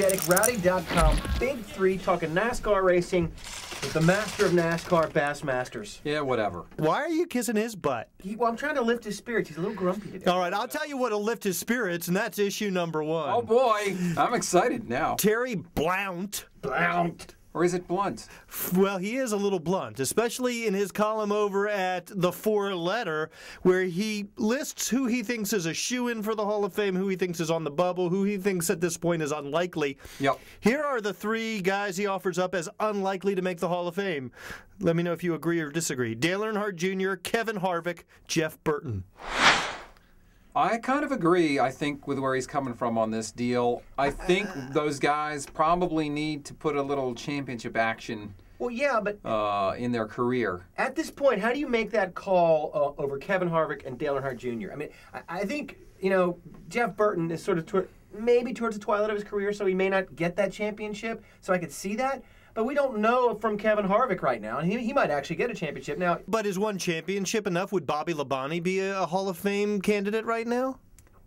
energetic, rowdy.com, Big Three, talking NASCAR racing with the master of NASCAR, Bass Masters. Yeah, whatever. Why are you kissing his butt? Well, I'm trying to lift his spirits. He's a little grumpy today. All right, I'll tell you what'll lift his spirits, and that's issue number 1. Oh, boy. I'm excited now. Terry Blount. Blount. Or is it Blunt? Well, he is a little blunt, especially in his column over at The Four Letter, where he lists who he thinks is a shoo-in for the Hall of Fame, who he thinks is on the bubble, who he thinks at this point is unlikely. Yep. Here are the 3 guys he offers up as unlikely to make the Hall of Fame. Let me know if you agree or disagree. Dale Earnhardt Jr., Kevin Harvick, Jeff Burton. I kind of agree, I think, with where he's coming from on this deal. I think those guys probably need to put a little championship action Well, yeah, but in their career. at this point, how do you make that call over Kevin Harvick and Dale Earnhardt Jr.? I mean, I think, Jeff Burton is sort of maybe towards the twilight of his career, so he may not get that championship, so I could see that. But we don't know from Kevin Harvick right now, and he might actually get a championship. Now, But is one championship enough? Would Bobby Labonte be a Hall of Fame candidate right now?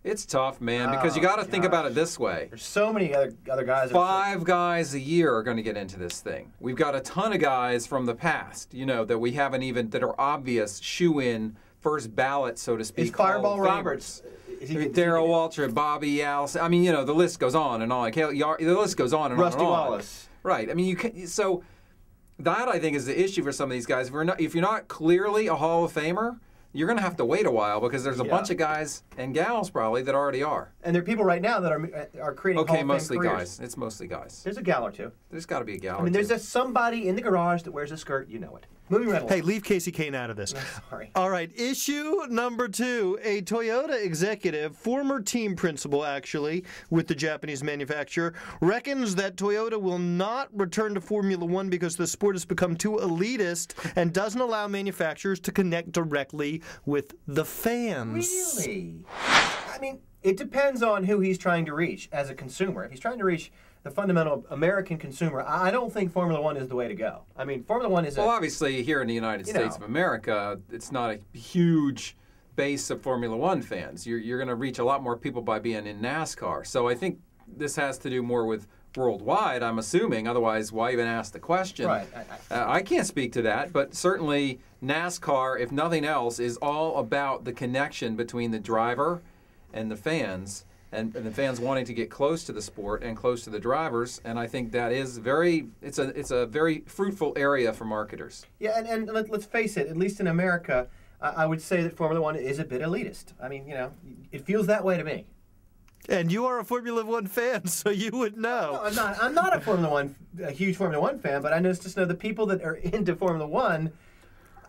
It's tough, man, because you got to think about it this way. there's so many other guys. 5 guys a year are going to get into this thing. We've got a ton of guys from the past, that we haven't even, that are obvious shoe-in, first ballot, so to speak. Is Fireball Hall of Famers. Roberts? Darrell Walter, Bobby Allison. I mean, the list goes on and on. The list goes on and Rusty on and on. Wallace. Right. I mean, so that I think is the issue for some of these guys. If you're not clearly a Hall of Famer, you're going to have to wait a while because there's a bunch of guys and gals probably that already are. And there are people right now that are creating Hall of Fame mostly careers. guys. It's mostly guys. There's a gal or two. There's got to be a gal. I mean, or there's two. just somebody in the garage that wears a skirt. You know it. Moving right along. Hey, leave Casey Kane out of this. Sorry. All right, issue number 2. A Toyota executive, former team principal actually, with the Japanese manufacturer, reckons that Toyota will not return to Formula One because the sport has become too elitist and doesn't allow manufacturers to connect directly with the fans. Really? I mean, it depends on who he's trying to reach as a consumer. If he's trying to reach the fundamental American consumer, I don't think Formula One is the way to go. I mean, Formula One is Well, obviously, here in the United States of America, it's not a huge base of Formula One fans. You're going to reach a lot more people by being in NASCAR. So I think this has to do more with worldwide, I'm assuming. Otherwise, why even ask the question? Right. I can't speak to that, but certainly NASCAR, if nothing else, is all about the connection between the driver and the fans. And the fans wanting to get close to the sport and close to the drivers, and I think that is it's a very fruitful area for marketers. Yeah, and let's face it, at least in America, I would say that Formula One is a bit elitist. I mean, it feels that way to me. And you are a Formula One fan, so you would know. No, I'm not a huge Formula One fan, but I just know the people that are into Formula One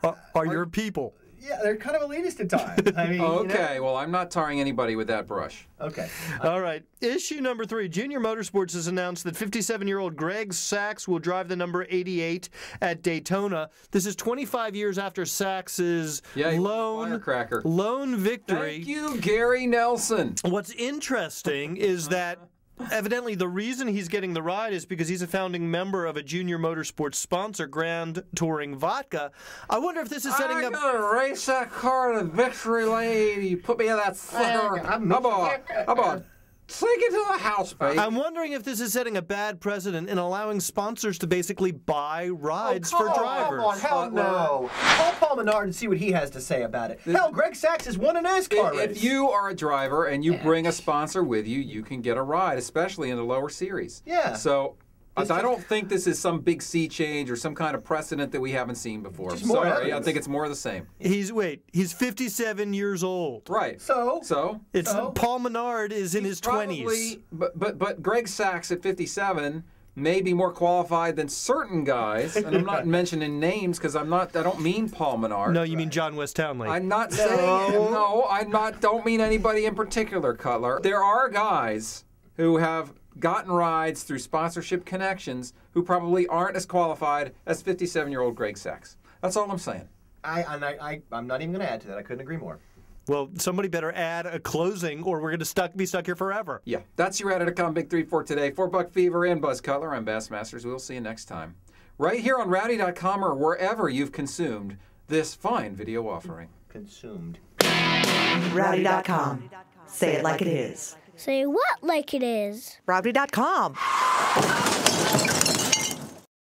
Are your people. Yeah, they're kind of elitist at times. I mean, Okay, well, I'm not tarring anybody with that brush. Okay. All right. Issue number 3. Junior Motorsports has announced that 57-year-old Greg Sacks will drive the number 88 at Daytona. This is 25 years after Sacks's lone victory. Thank you, Gary Nelson. What's interesting is that evidently the reason he's getting the ride is because he's a founding member of a Junior Motorsports sponsor, Grand Touring Vodka. I wonder if this is setting up... I'm going to race that car to victory lane. You put me in that sucker. How about take it to the house, baby? I'm wondering if this is setting a bad precedent in allowing sponsors to basically buy rides for drivers. Come on, hell no. Call Paul Menard and see what he has to say about it. Hell, Greg Sacks has won a NASCAR race. If you are a driver and you bring a sponsor with you, you can get a ride, especially in the lower series. Yeah. So I don't think this is some big sea change or some kind of precedent that we haven't seen before. Just more Sorry, evidence. I think it's more of the same. He's 57 years old. Right. So Paul Menard is in his 20s. But Greg Sacks at 57 may be more qualified than certain guys, and I'm not mentioning names because I don't mean Paul Menard. No, you mean John West Townley. I'm not saying don't mean anybody in particular, Cutler. There are guys who have gotten rides through sponsorship connections who probably aren't as qualified as 57-year-old Greg Sacks. That's all I'm saying. I'm not even going to add to that. I couldn't agree more. Well, somebody better add a closing or we're going to be stuck here forever. Yeah, that's your Reddit.com Big 3 for today. For Buck Fever and Buzz Cutler, I'm Bass Masters. We'll see you next time. Right here on Rowdy.com or wherever you've consumed this fine video offering. Consumed. Rowdy.com. Say it like it is. Say what like it is? Rowdy.com.